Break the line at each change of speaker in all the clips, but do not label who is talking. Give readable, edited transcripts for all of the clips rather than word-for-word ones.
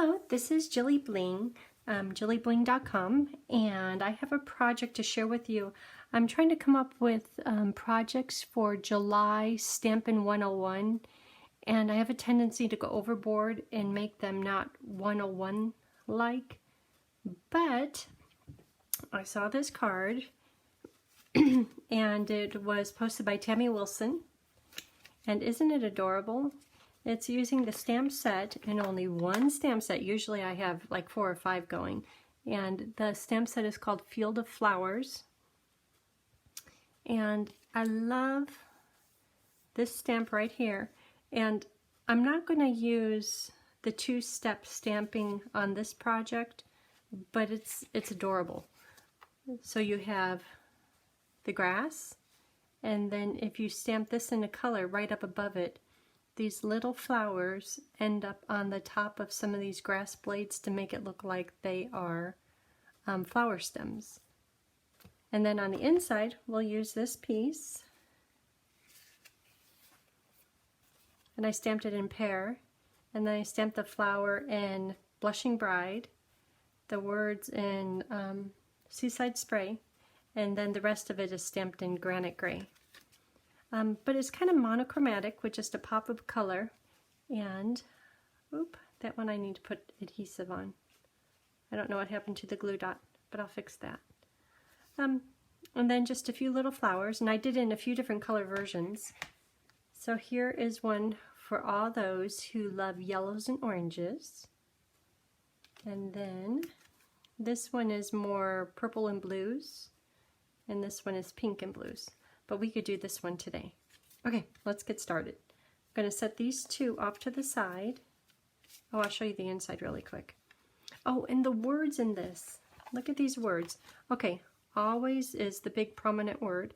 Hello, this is JilliBling, JilliBling.com, and I have a project to share with you. I'm trying to come up with projects for July Stampin' 101, and I have a tendency to go overboard and make them not 101-like, but I saw this card, and it was posted by Tammy Wilson, and isn't it adorable? It's using the stamp set and only one stamp set. Usually I have like 4 or 5 going. And the stamp set is called Field of Flowers. And I love this stamp right here. And I'm not going to use the 2-step stamping on this project, but it's adorable. So you have the grass, and then if you stamp this in a color right up above it, these little flowers end up on the top of some of these grass blades to make it look like they are flower stems. And then on the inside, we'll use this piece. And I stamped it in pear. And then I stamped the flower in Blushing Bride, the words in Seaside Spray, and then the rest of it is stamped in Granite Gray. But it's kind of monochromatic with just a pop of color. And, oop, that one I need to put adhesive on. I don't know what happened to the glue dot, but I'll fix that. And then just a few little flowers, and I did it in a few different color versions. So here is one for all those who love yellows and oranges. And then this one is more purple and blues, and this one is pink and blues. But we could do this one today. Okay, let's get started. I'm going to set these two off to the side. Oh, I'll show you the inside really quick. Oh, and the words in this. Look at these words. Okay, always is the big prominent word,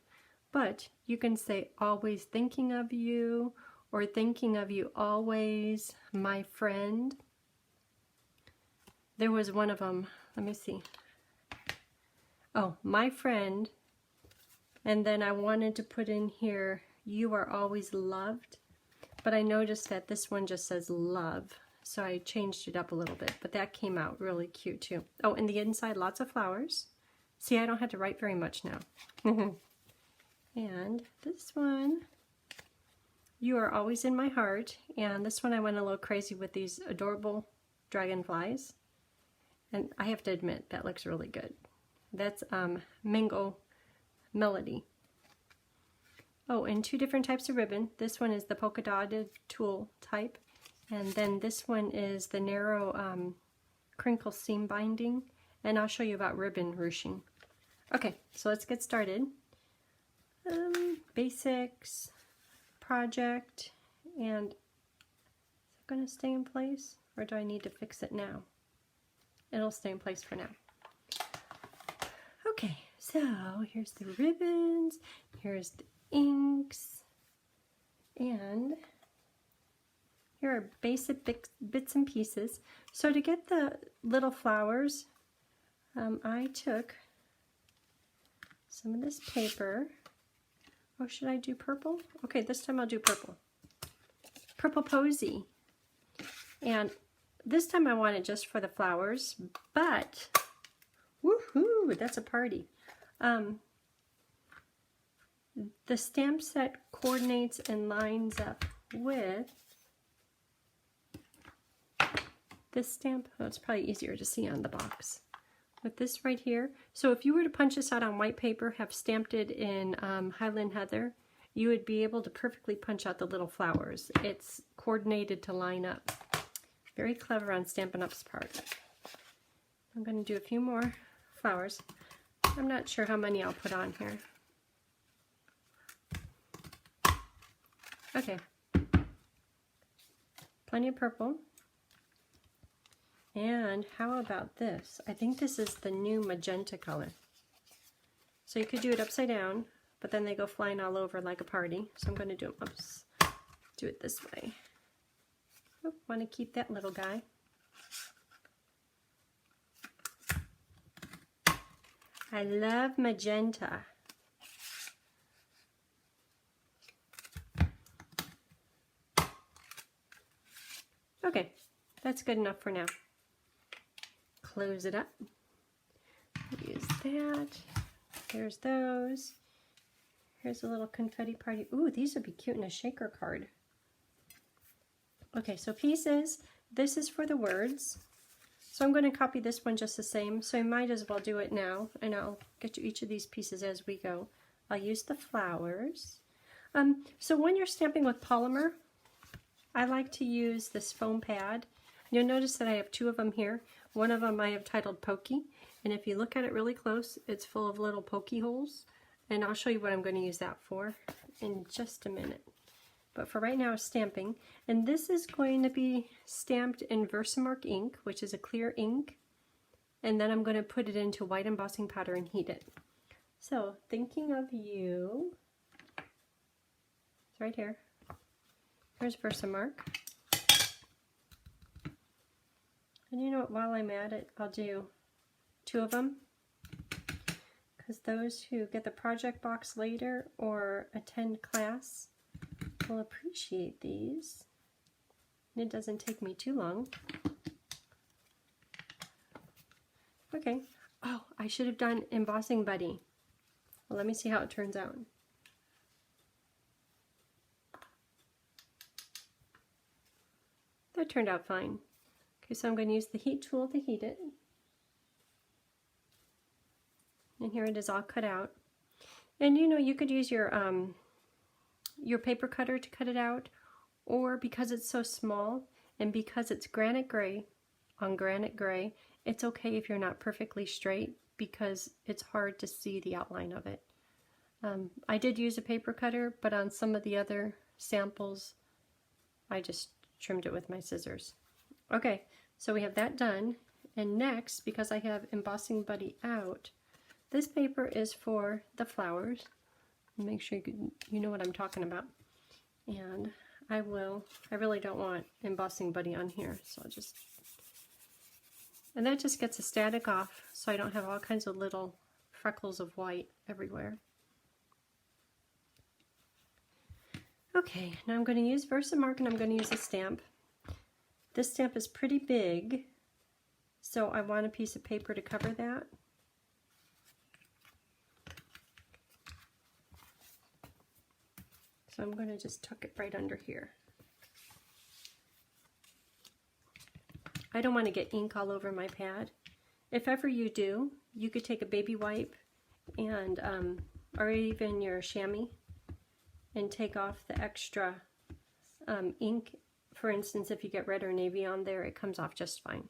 but you can say always thinking of you, or thinking of you always, my friend. There was one of them. Let me see. Oh, my friend. And then I wanted to put in here, you are always loved. But I noticed that this one just says love. So I changed it up a little bit. But that came out really cute too. Oh, and the inside, lots of flowers. See, I don't have to write very much now. And this one, you are always in my heart. And this one I went a little crazy with these adorable dragonflies. And I have to admit, that looks really good. That's Mango Melody. Oh, and 2 different types of ribbon. This one is the polka dotted tulle type, and then this one is the narrow crinkle seam binding, and I'll show you about ribbon ruching. Okay, so let's get started. Basics, project, and is it going to stay in place, or do I need to fix it now? It'll stay in place for now. Okay, so here's the ribbons, here's the inks, and here are basic bits and pieces. So to get the little flowers, I took some of this paper. Oh, should I do purple? Okay, this time I'll do purple. Purple Posy. And this time I want it just for the flowers, but woohoo, that's a party. The stamp set coordinates and lines up with this stamp. Oh, it's probably easier to see on the box. With this right here. So if you were to punch this out on white paper, have stamped it in Highland Heather, you would be able to perfectly punch out the little flowers. It's coordinated to line up. Very clever on Stampin' Up's part. I'm going to do a few more flowers. I'm not sure how many I'll put on here. Okay. Plenty of purple. And how about this? I think this is the new magenta color. So you could do it upside down, but then they go flying all over like a party. So I'm going to do it this way. Oh, want to keep that little guy. I love magenta. Okay, that's good enough for now. close it up. Use that. There's those. Here's a little confetti party. Ooh, these would be cute in a shaker card. Okay, so pieces. This is for the words. So I'm going to copy this one just the same. So I might as well do it now. And I'll get you each of these pieces as we go. I'll use the flowers. So when you're stamping with polymer, I like to use this foam pad. You'll notice that I have two of them here. One of them I have titled Pokey. And if you look at it really close, it's full of little pokey holes. And I'll show you what I'm going to use that for in just a minute. But for right now, stamping. And this is going to be stamped in Versamark ink, which is a clear ink. And then I'm going to put it into white embossing powder and heat it. So, thinking of you, it's right here. Here's Versamark. And you know what, while I'm at it, I'll do two of them. Because those who get the project box later or attend class will appreciate these. And it doesn't take me too long. Okay. Oh, I should have done Embossing Buddy. Well, let me see how it turns out. That turned out fine. Okay, so I'm going to use the heat tool to heat it. And here it is all cut out. And you know, you could use your paper cutter to cut it out, or because it's so small and because it's granite gray on granite gray, it's okay if you're not perfectly straight because it's hard to see the outline of it. I did use a paper cutter, but on some of the other samples, I just trimmed it with my scissors. Okay, so we have that done. And next, because I have Embossing Buddy out, this paper is for the flowers. Make sure you know what I'm talking about. And I really don't want Embossing Buddy on here, so I'll just, and that just gets the static off so I don't have all kinds of little freckles of white everywhere. Okay, now I'm going to use Versamark and I'm going to use a stamp. This stamp is pretty big, so I want a piece of paper to cover that. So I'm going to just tuck it right under here. I don't want to get ink all over my pad. If ever you do, you could take a baby wipe and or even your chamois and take off the extra ink. For instance, if you get red or navy on there, it comes off just fine.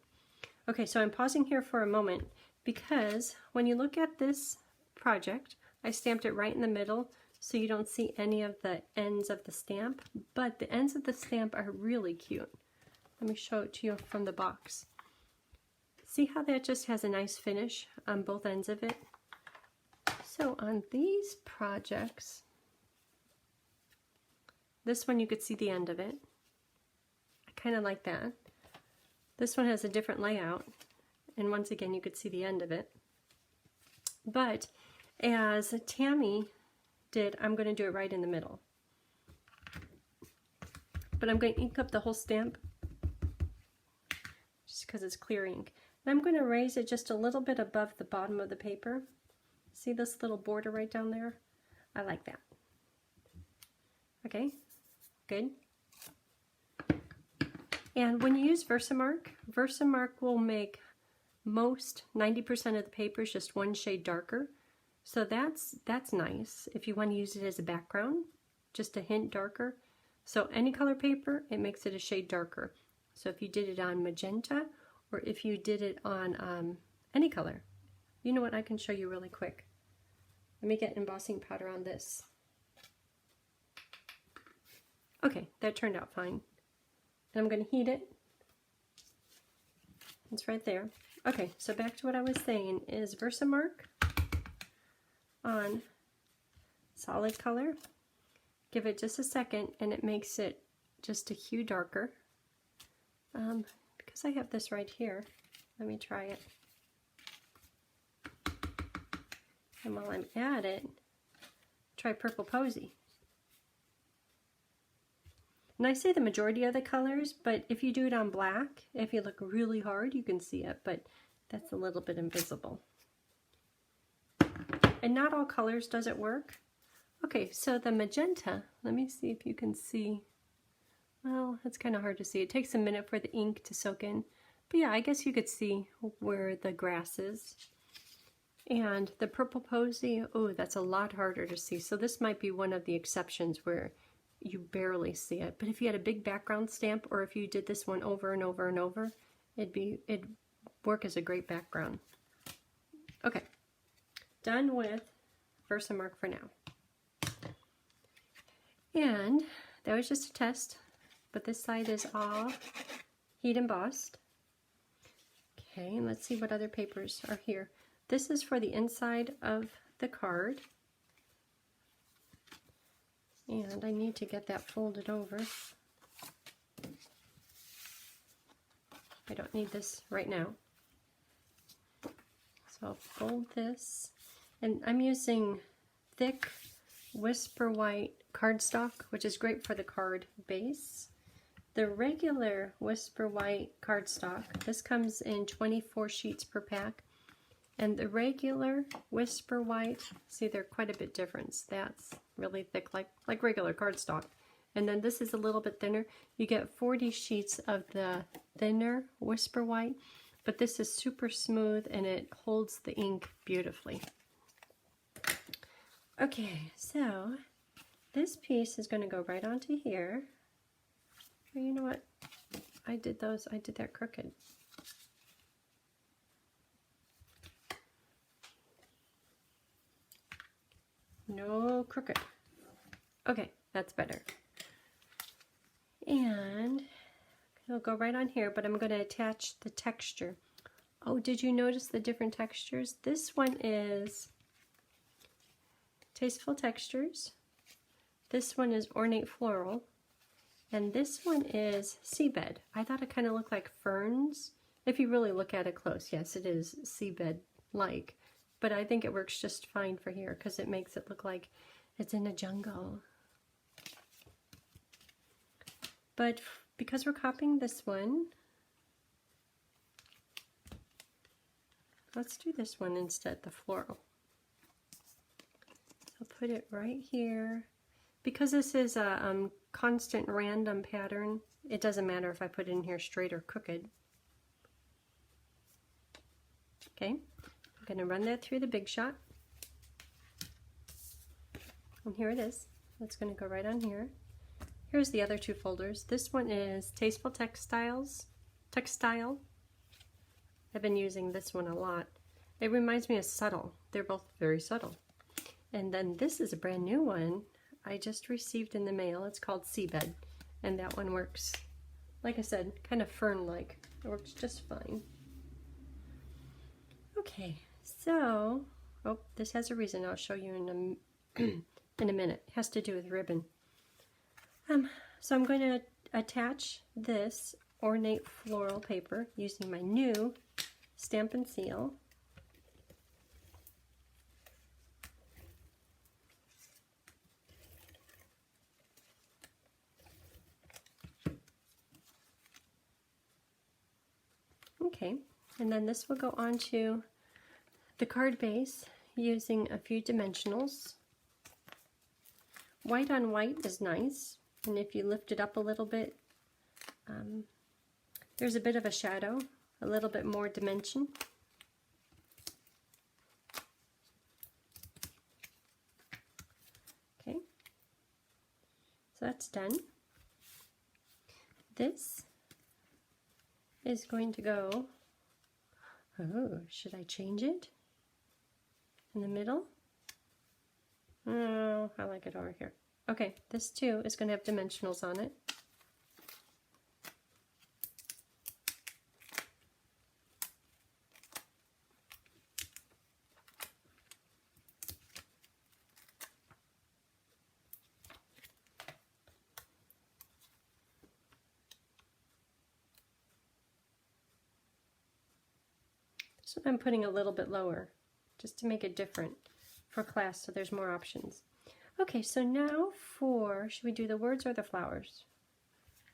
Okay, so I'm pausing here for a moment because when you look at this project, I stamped it right in the middle so you don't see any of the ends of the stamp, but the ends of the stamp are really cute. Let me show it to you from the box. See how that just has a nice finish on both ends of it? So on these projects, this one you could see the end of it. I kind of like that. This one has a different layout, and once again you could see the end of it. But as Tammy did, I'm going to do it right in the middle. But I'm going to ink up the whole stamp just because it's clear ink. And I'm going to raise it just a little bit above the bottom of the paper. See this little border right down there? I like that. Okay, good. And when you use Versamark, Versamark will make most 90% of the papers just one shade darker. So that's nice if you want to use it as a background, just a hint darker. So any color paper, it makes it a shade darker. So if you did it on magenta, or if you did it on any color, you know what, I can show you really quick. Let me get embossing powder on this. Okay, that turned out fine. And I'm going to heat it. It's right there. Okay, so back to what I was saying is Versamark on solid color. Give it just a second and it makes it just a hue darker. Because I have this right here, let me try it. And while I'm at it, try Purple Posy. And I say the majority of the colors, but if you do it on black, if you look really hard, you can see it. But That's a little bit invisible. And not all colors does it work. Okay, so the magenta, let me see if you can see. Well, it's kind of hard to see. It takes a minute for the ink to soak in. But yeah, I guess you could see where the grass is. And the purple posy, oh, that's a lot harder to see. So this might be one of the exceptions where you barely see it. But if you had a big background stamp, or if you did this one over and over and over, it'd work as a great background. Okay, done with Versamark for now. And that was just a test, but this side is all heat embossed. Okay, and let's see what other papers are here. This is for the inside of the card. And I need to get that folded over. I don't need this right now. So I'll fold this. And I'm using thick Whisper White cardstock, which is great for the card base. The regular Whisper White cardstock, this comes in 24 sheets per pack. And the regular Whisper White, see, they're quite a bit different. That's really thick, like regular cardstock. And then this is a little bit thinner. You get 40 sheets of the thinner Whisper White, but this is super smooth and it holds the ink beautifully. Okay, so this piece is going to go right onto here. Oh, you know what? I did that crooked. No crooked. Okay, that's better. And it'll go right on here, but I'm going to attach the texture. Oh, did you notice the different textures? This one is Tasteful Textures. This one is Ornate Floral. And this one is Seabed. I thought it kind of looked like ferns. If you really look at it close, yes, it is seabed-like. But I think it works just fine for here because it makes it look like it's in a jungle. But because we're copying this one, let's do this one instead, the floral. I'll put it right here. Because this is a constant random pattern, it doesn't matter if I put it in here straight or crooked. Okay, I'm going to run that through the Big Shot. And here it is. It's going to go right on here. Here's the other two folders. This one is Tasteful Textile. I've been using this one a lot. It reminds me of Subtle. They're both very subtle. And then this is a brand new one I just received in the mail. It's called Seabed. And that one works, like I said, kind of fern-like. It works just fine. Okay, so, oh, this has a reason. I'll show you in a minute. It has to do with ribbon. So I'm going to attach this ornate floral paper using my new Stampin' Seal. Okay, and then this will go onto the card base using a few dimensionals. White on white is nice, and if you lift it up a little bit, there's a bit of a shadow, a little bit more dimension. Okay, so that's done. This is going to go, oh, should I change it in the middle? Oh, I like it over here. Okay, this too is going to have dimensionals on it. So I'm putting a little bit lower just to make it different for class so there's more options. Okay, so now should we do the words or the flowers?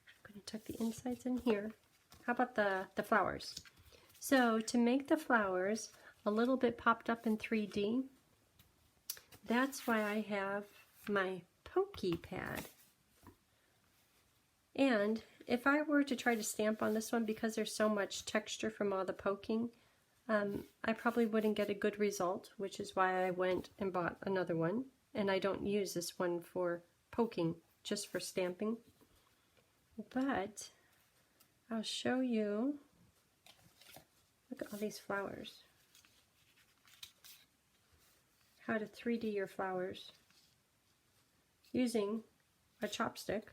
I'm going to tuck the insides in here. How about the flowers? So to make the flowers a little bit popped up in 3D, that's why I have my pokey pad. And if I were to try to stamp on this one, because there's so much texture from all the poking, I probably wouldn't get a good result, which is why I went and bought another one. And I don't use this one for poking, just for stamping. But I'll show you, look at all these flowers. How to 3D your flowers using a chopstick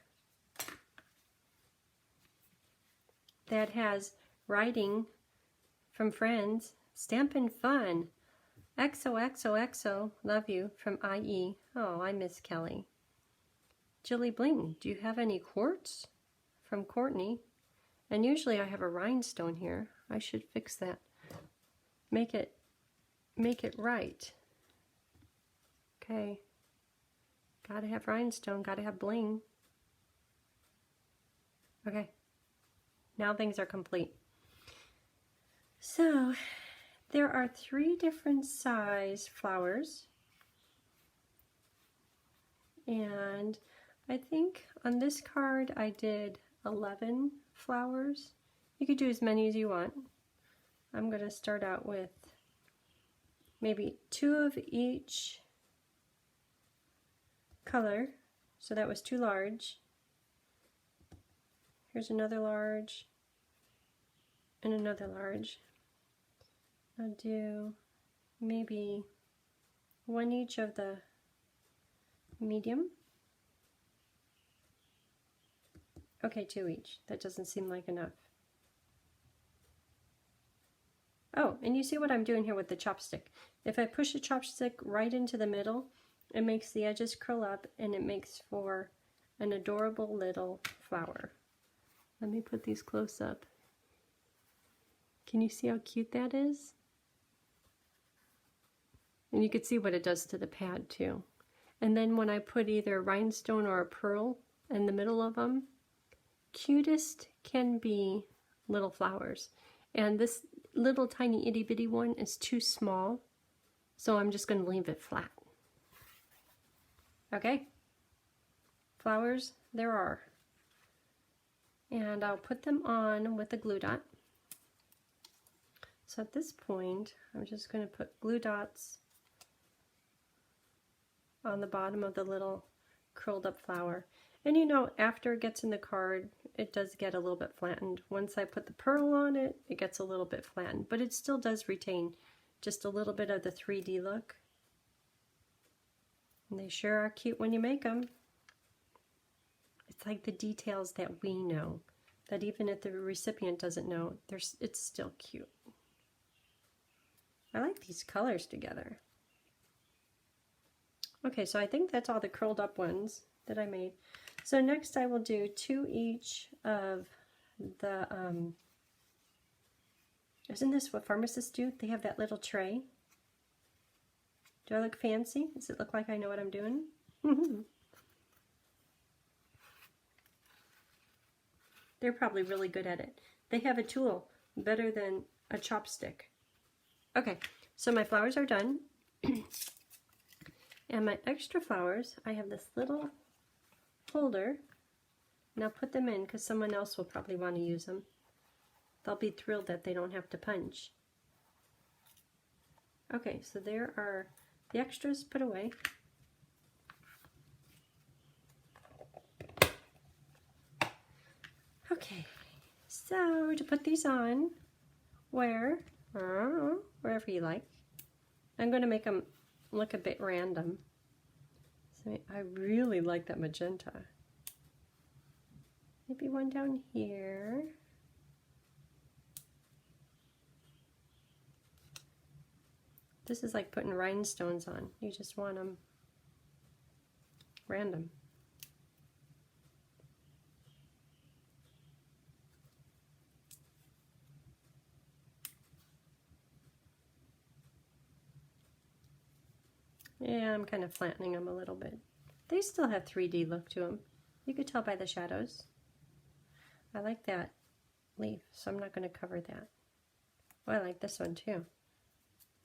that has writing from friends, Stampin' Fun, XOXOXO, love you, from IE. Oh, I miss Kelly. JilliBling, do you have any quartz? From Courtney. And usually I have a rhinestone here. I should fix that. Make it right. Okay. Gotta have rhinestone, gotta have bling. Okay. Now things are complete. So there are 3 different size flowers. And I think on this card I did 11 flowers. You could do as many as you want. I'm going to start out with maybe 2 of each color. So that was 2 large. Here's another large and another large. I'll do maybe 1 each of the medium. Okay, 2 each. That doesn't seem like enough. Oh, and you see what I'm doing here with the chopstick. If I push the chopstick right into the middle, it makes the edges curl up and it makes for an adorable little flower. Let me put these close up. Can you see how cute that is? And you can see what it does to the pad too. And then when I put either a rhinestone or a pearl in the middle of them, cutest can be little flowers. And this little tiny itty bitty one is too small, so I'm just going to leave it flat. Okay? Flowers there are. And I'll put them on with a glue dot. So at this point, I'm just going to put glue dots on the bottom of the little curled up flower. And you know, after it gets in the card, it does get a little bit flattened. Once I put the pearl on it, it gets a little bit flattened, but it still does retain just a little bit of the 3D look. And they sure are cute when you make them. It's like the details that we know, that even if the recipient doesn't know, it's still cute. I like these colors together. Okay, so I think that's all the curled up ones that I made. So next I will do 2 each of the, isn't this what pharmacists do? They have that little tray. Do I look fancy? Does it look like I know what I'm doing? They're probably really good at it. They have a tool better than a chopstick. Okay, so my flowers are done. And my extra flowers, I have this little holder. Now put them in because someone else will probably want to use them. They'll be thrilled that they don't have to punch. Okay, so there are the extras put away. Okay, so to put these on, wherever you like. I'm going to make them look a bit random. So I really like that magenta. Maybe one down here. This is like putting rhinestones on. You just want them random. Yeah, I'm kind of flattening them a little bit. They still have 3D look to them. You could tell by the shadows. I like that leaf, so I'm not going to cover that. Oh, I like this one too.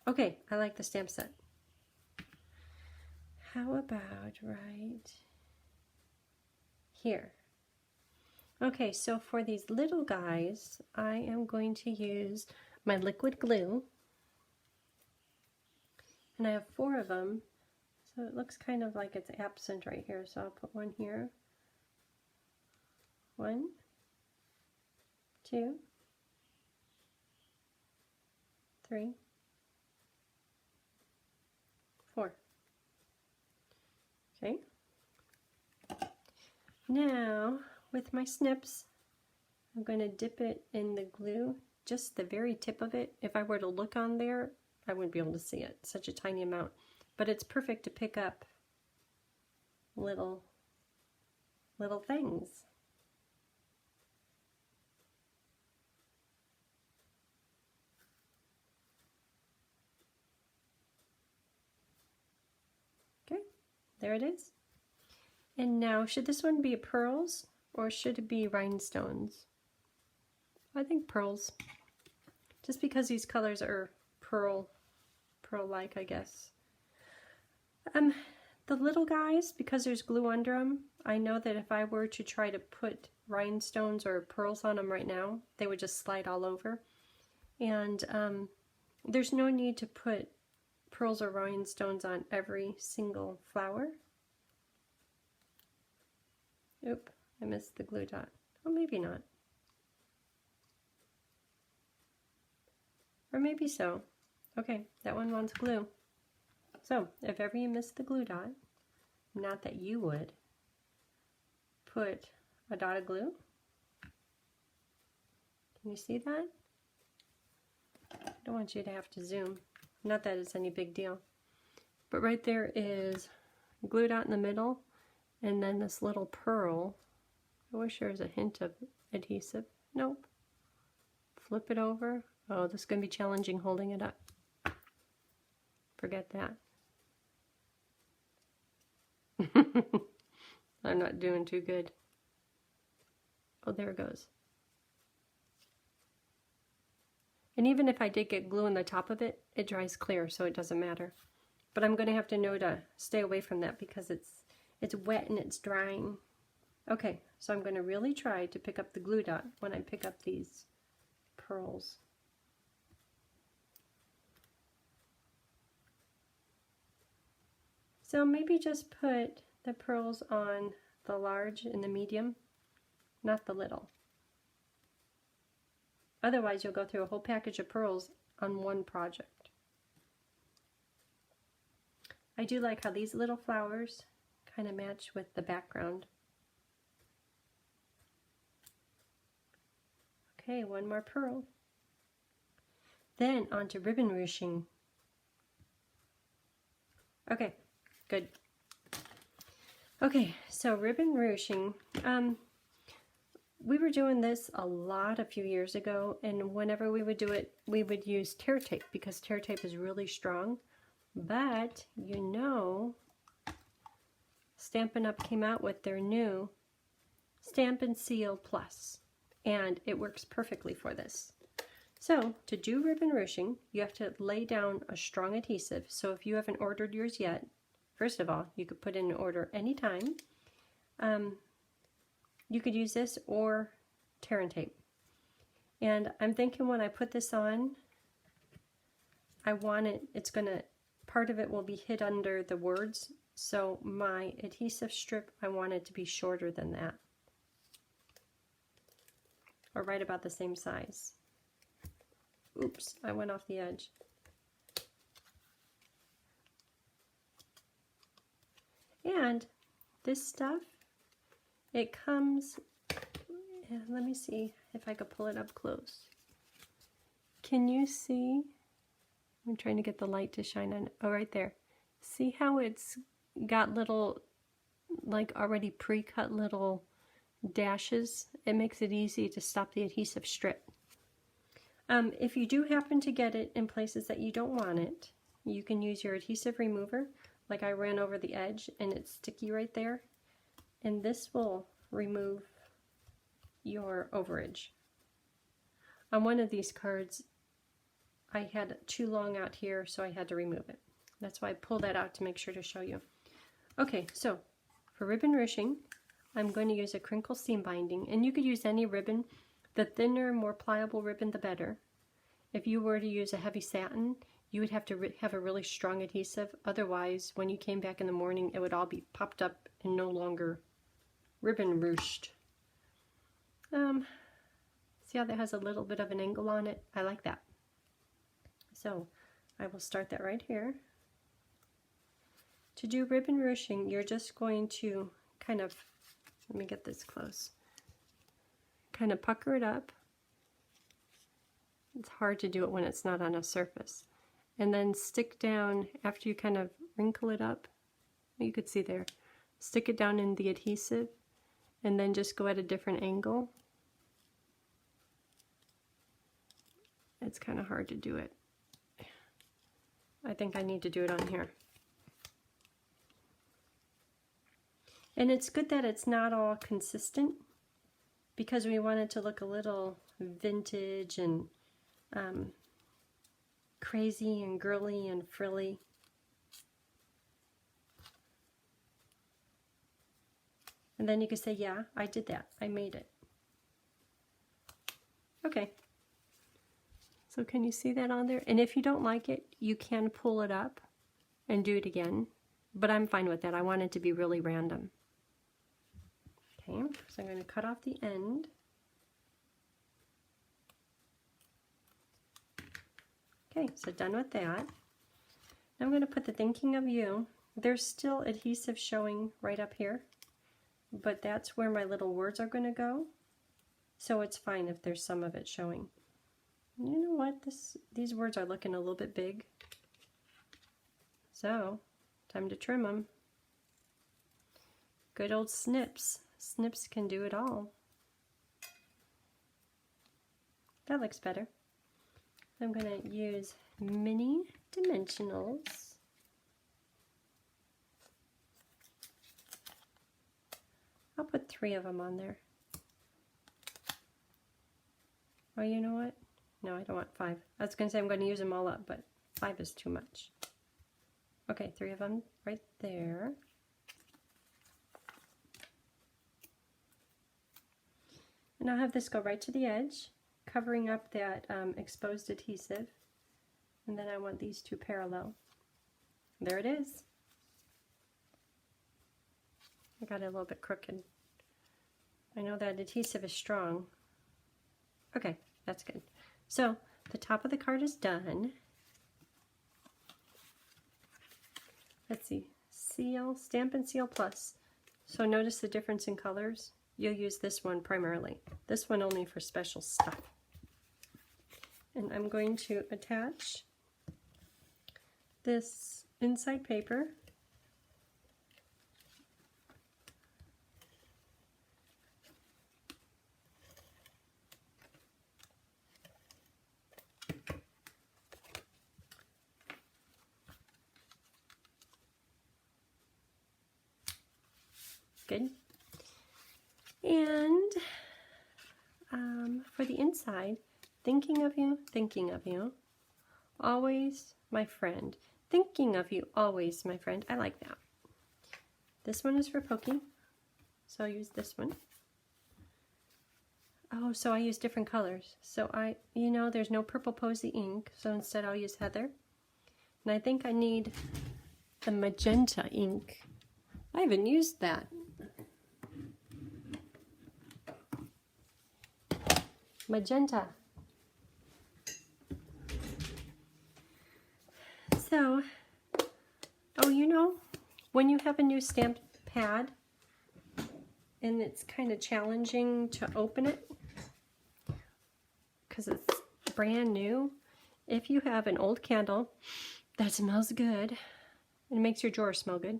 Okay, I like the stamp set. How about right here? Okay, so for these little guys, I am going to use my liquid glue. And I have 4 of them, so it looks kind of like it's absent right here. So I'll put one here. 1, 2, 3, 4. Okay. Now, with my snips, I'm going to dip it in the glue, just the very tip of it. If I were to look on there, I wouldn't be able to see it, such a tiny amount. But it's perfect to pick up little things. Okay, there it is. And now, should this one be pearls or should it be rhinestones? I think pearls, just because these colors are pearl-like, I guess. The little guys, because there's glue under them, I know that if I were to try to put rhinestones or pearls on them right now, they would just slide all over. And there's no need to put pearls or rhinestones on every single flower. Oop, I missed the glue dot. Oh, maybe not. Or maybe so. Okay, that one wants glue. So, if ever you miss the glue dot, not that you would, put a dot of glue. Can you see that? I don't want you to have to zoom. Not that it's any big deal. But right there is glue dot in the middle, and then this little pearl. I wish there was a hint of adhesive. Nope. Flip it over. Oh, this is going to be challenging holding it up. Forget that. I'm not doing too good. Oh, there it goes. And even if I did get glue on the top of it, it dries clear, so it doesn't matter. But I'm going to have to know to stay away from that because it's wet and it's drying. Okay, so I'm going to really try to pick up the glue dot when I pick up these pearls. So maybe just put the pearls on the large and the medium, not the little. Otherwise, you'll go through a whole package of pearls on one project. I do like how these little flowers kind of match with the background. Okay, one more pearl. Then on to ribbon ruching. Okay, good. Okay, so ribbon ruching. We were doing this a lot a few years ago, and whenever we would do it, we would use tear tape because tear tape is really strong. But, you know, Stampin' Up! Came out with their new Stamp & Seal Plus, and it works perfectly for this. So, to do ribbon ruching, you have to lay down a strong adhesive. So if you haven't ordered yours yet, first of all, you could put in an order anytime. You could use this or tear tape. And I'm thinking when I put this on, I want it, part of it will be hid under the words. So my adhesive strip, I want it to be shorter than that. Or right about the same size. Oops, I went off the edge. And this stuff, it comes, let me see if I could pull it up close. Can you see? I'm trying to get the light to shine on it. Oh, right there. See how it's got little, like already pre-cut little dashes? It makes it easy to stop the adhesive strip. If you do happen to get it in places that you don't want it, you can use your adhesive remover. Like I ran over the edge and it's sticky right there. And this will remove your overage. On one of these cards, I had too long out here, so I had to remove it. That's why I pulled that out to make sure to show you. Okay, so for ribbon ruching, I'm going to use a crinkle seam binding, and you could use any ribbon. The thinner, more pliable ribbon, the better. If you were to use a heavy satin, you would have to have a really strong adhesive. Otherwise, when you came back in the morning, it would all be popped up and no longer ribbon ruched. See how that has a little bit of an angle on it? I like that. So I will start that right here. To do ribbon ruching, you're just going to kind of, let me get this close, kind of pucker it up. It's hard to do it when it's not on a surface. And then stick down, after you kind of wrinkle it up, you could see there, stick it down in the adhesive, and then just go at a different angle. It's kind of hard to do it. I think I need to do it on here. And it's good that it's not all consistent, because we want it to look a little vintage and crazy and girly and frilly. And then you can say, yeah, I did that. I made it. Okay. So can you see that on there? And if you don't like it, you can pull it up and do it again. But I'm fine with that. I want it to be really random. Okay, so I'm going to cut off the end. Okay, so done with that. Now I'm going to put the Thinking of You. There's still adhesive showing right up here, but that's where my little words are going to go. So it's fine if there's some of it showing. You know what? These words are looking a little bit big. So, time to trim them. Good old snips. Snips can do it all. That looks better. I'm going to use mini dimensionals. I'll put 3 of them on there. Oh, you know what? No, I don't want 5. I was going to say I'm going to use them all up, but 5 is too much. Okay, 3 of them right there. And I'll have this go right to the edge, covering up that exposed adhesive. And then I want these 2 parallel. There it is. I got it a little bit crooked. I know that adhesive is strong. Okay, that's good. So the top of the card is done. Let's see, seal, Stamp and Seal Plus. So notice the difference in colors. You'll use this one primarily. This one only for special stuff. And I'm going to attach this inside paper. Good. And for the inside, thinking of you, always my friend. Thinking of you, always my friend. I like that. This one is for Pokey, so I'll use this one. Oh, so I use different colors. So there's no Purple Posy ink, so instead I'll use Heather. And I think I need the magenta ink. I haven't used that. Magenta. So, when you have a new stamp pad and it's kind of challenging to open it because it's brand new, if you have an old candle that smells good and makes your drawer smell good,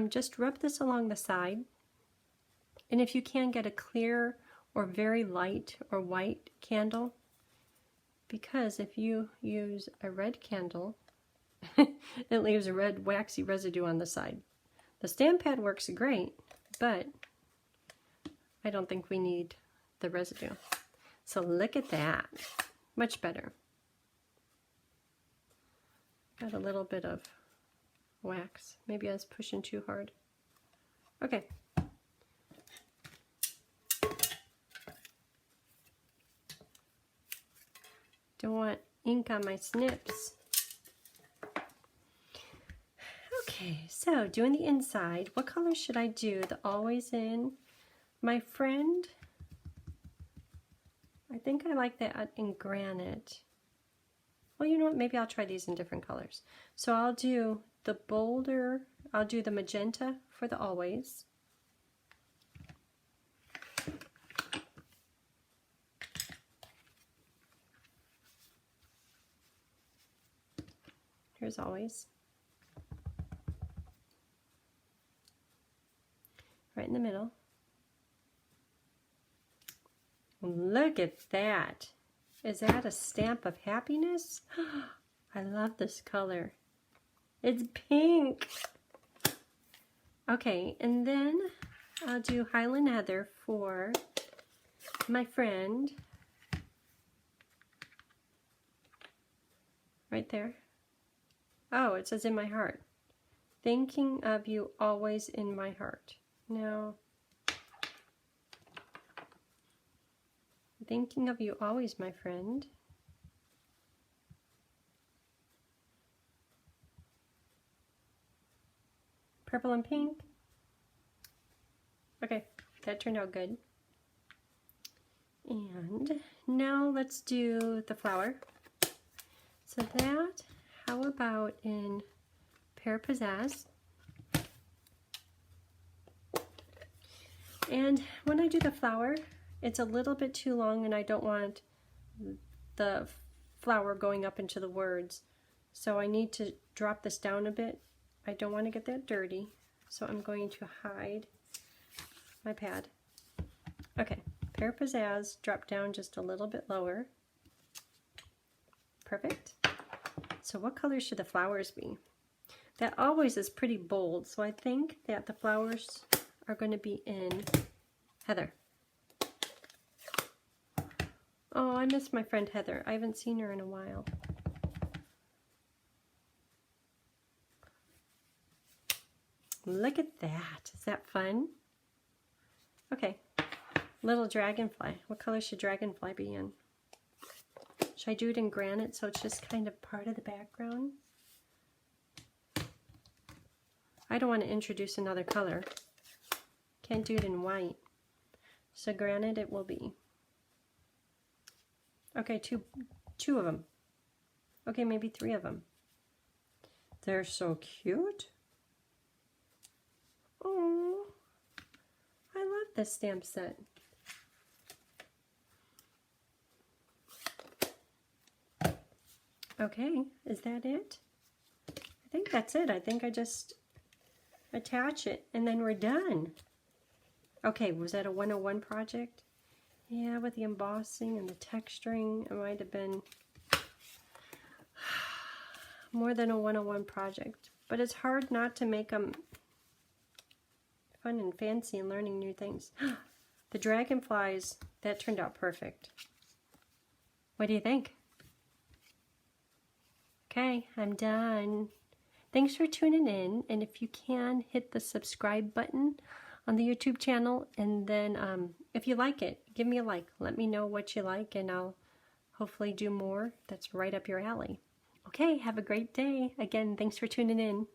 just rub this along the side. And if you can, get a clear or very light or white candle, because if you use a red candle, it leaves a red waxy residue on the side. The stamp pad works great, but I don't think we need the residue. So look at that. Much better. Got a little bit of wax. Maybe I was pushing too hard. Okay. Don't want ink on my snips. Okay, so doing the inside, what color should I do? The Always In My Friend. I think I like that in granite. Well, you know what? Maybe I'll try these in different colors. So I'll do the bolder, I'll do the magenta for the Always. Here's Always. Right in the middle. Look at that. Is that a stamp of happiness? I love this color. It's pink. Okay, and then I'll do Highland Heather for my friend. Right there. Oh, it says in my heart. Thinking of you always in my heart. No. Thinking of you always, my friend. Purple and pink. Okay, that turned out good. And now let's do the flower. So that, how about in Pear Pizzazz? And when I do the flower, it's a little bit too long and I don't want the flower going up into the words. So I need to drop this down a bit. I don't want to get that dirty. So I'm going to hide my pad. Okay, Pear Pizzazz, drop down just a little bit lower. Perfect. So what color should the flowers be? That Always is pretty bold, so I think that the flowers are going to be in Heather. Oh, I miss my friend Heather. I haven't seen her in a while. Look at that. Is that fun? Okay. Little dragonfly. What color should dragonfly be in? Should I do it in granite so it's just kind of part of the background? I don't want to introduce another color. Can't do it in white. So granite it will be. Okay, two of them. Okay, maybe 3 of them. They're so cute. Oh, I love this stamp set. Okay, is that it? I think that's it. I think I just attach it and then we're done. Okay, was that a 101 project? Yeah, with the embossing and the texturing, it might have been more than a 101 project. But it's hard not to make them fun and fancy and learning new things. The dragonflies, that turned out perfect. What do you think? Okay, I'm done. Thanks for tuning in, and if you can, hit the subscribe button on the YouTube channel, and then if you like it, give me a like. Let me know what you like, and I'll hopefully do more that's right up your alley. Okay, have a great day. Again, thanks for tuning in.